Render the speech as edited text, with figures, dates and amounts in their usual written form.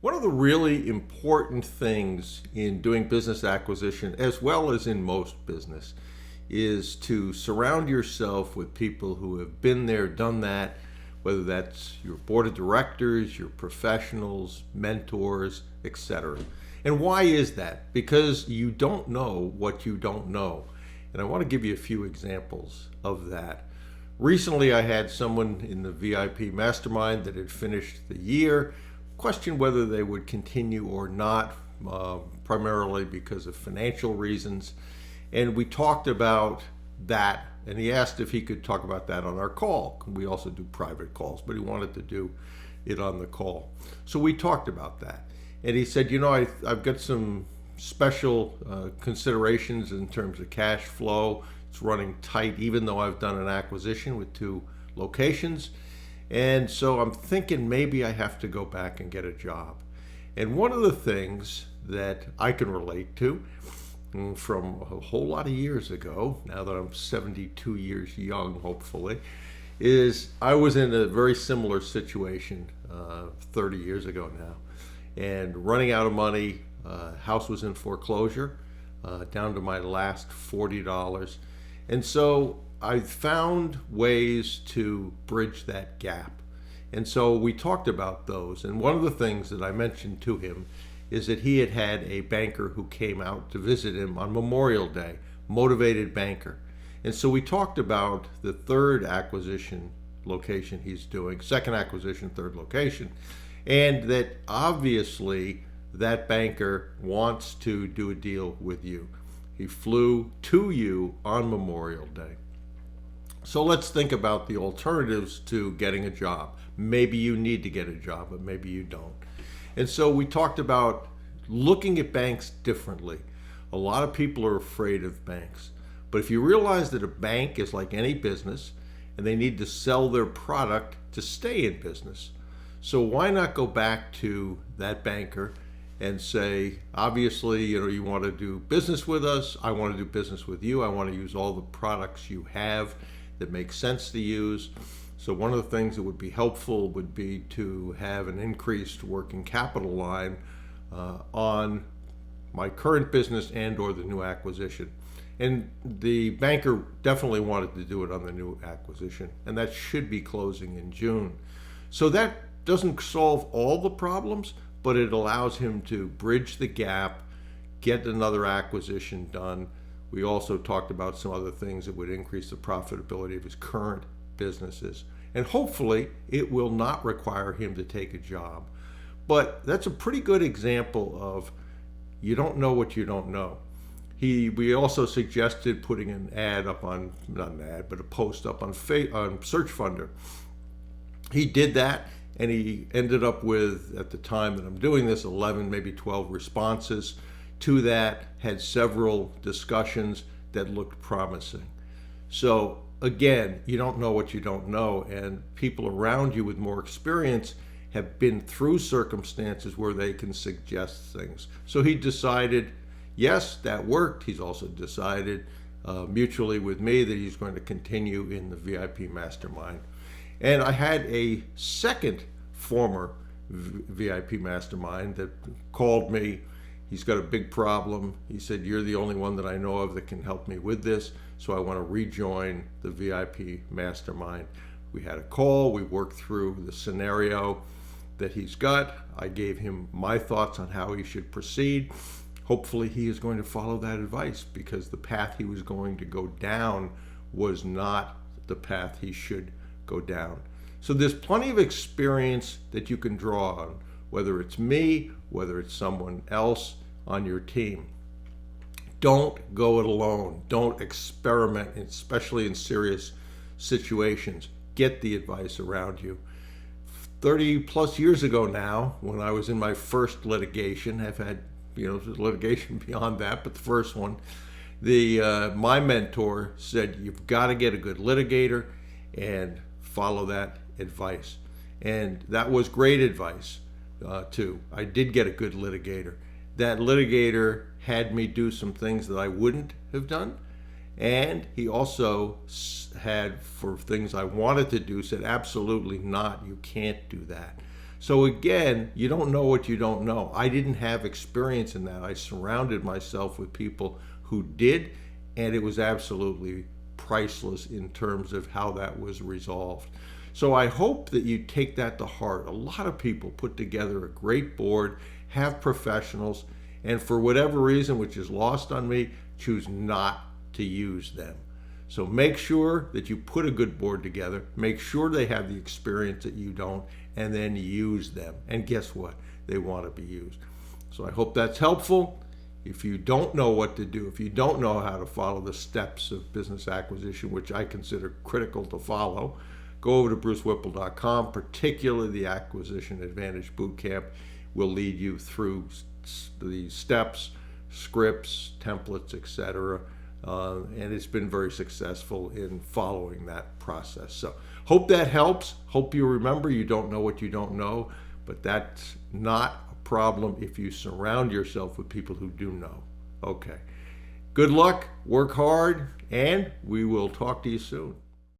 One of the really important things in doing business acquisition, as well as in most business, is to surround yourself with people who have been there, done that, whether that's your board of directors, your professionals, mentors, etc. And why is that? Because you don't know what you don't know. And I want to give you a few examples of that. Recently, I had someone in the VIP mastermind that had finished the year question whether they would continue or not, primarily because of financial reasons. And we talked about that, and he asked if he could talk about that on our call. We also do private calls, but he wanted to do it on the call. So we talked about that. And he said, I've got some special considerations in terms of cash flow. It's running tight, even though I've done an acquisition with 2 locations. And so I'm thinking maybe I have to go back and get a job. And one of the things that I can relate to from a whole lot of years ago, now that I'm 72 years young, hopefully, is I was in a very similar situation 30 years ago now, and running out of money. House was in foreclosure, down to my last $40. And so I found ways to bridge that gap. And so we talked about those. And one of the things that I mentioned to him is that he had had a banker who came out to visit him on Memorial Day, motivated banker. And so we talked about the 3rd acquisition location he's doing, 2nd acquisition, 3rd location, and that obviously that banker wants to do a deal with you. He flew to you on Memorial Day. So let's think about the alternatives to getting a job. Maybe you need to get a job, but maybe you don't. And so we talked about looking at banks differently. A lot of people are afraid of banks. But if you realize that a bank is like any business and they need to sell their product to stay in business. So why not go back to that banker and say, obviously, you want to do business with us. I want to do business with you. I want to use all the products you have that make sense to use. So one of the things that would be helpful would be to have an increased working capital line on my current business and or the new acquisition. And the banker definitely wanted to do it on the new acquisition, and that should be closing in June. So that doesn't solve all the problems, but it allows him to bridge the gap, get another acquisition done. We also talked about some other things that would increase the profitability of his current businesses. And hopefully it will not require him to take a job. But that's a pretty good example of you don't know what you don't know. We also suggested putting an ad up on, not an ad, but a post up on Search Funder. He did that, and he ended up with, at the time that I'm doing this, 11, maybe 12 responses to that, had several discussions that looked promising. So again, you don't know what you don't know, and people around you with more experience have been through circumstances where they can suggest things. So he decided, yes, that worked. He's also decided mutually with me that he's going to continue in the VIP mastermind. And I had a second former VIP mastermind that called me. He's got a big problem. He said, you're the only one that I know of that can help me with this, so I want to rejoin the VIP mastermind. We had a call. We worked through the scenario that he's got. I gave him my thoughts on how he should proceed. Hopefully he is going to follow that advice, because the path he was going to go down was not the path he should go down. So there's plenty of experience that you can draw on, whether it's me, whether it's someone else on your team. Don't go it alone. Don't experiment, especially in serious situations. Get the advice around you. 30 plus years ago now, when I was in my first litigation, I've had litigation beyond that, but the first one, my mentor said, you've got to get a good litigator and follow that advice. And that was great advice too. I did get a good litigator. That litigator had me do some things that I wouldn't have done. And he also had, for things I wanted to do, said, absolutely not, you can't do that. So again, you don't know what you don't know. I didn't have experience in that. I surrounded myself with people who did, and it was absolutely priceless in terms of how that was resolved. So I hope that you take that to heart. A lot of people put together a great board, have professionals, and for whatever reason, which is lost on me, choose not to use them. So make sure that you put a good board together, make sure they have the experience that you don't, and then use them. And guess what? They want to be used. So I hope that's helpful. If you don't know what to do, if you don't know how to follow the steps of business acquisition, which I consider critical to follow, go over to brucewhipple.com, particularly the Acquisition Advantage Bootcamp will lead you through the steps, scripts, templates, etc. And it's been very successful in following that process. So hope that helps. Hope you remember you don't know what you don't know, but that's not a problem if you surround yourself with people who do know. Okay. Good luck, work hard, and we will talk to you soon.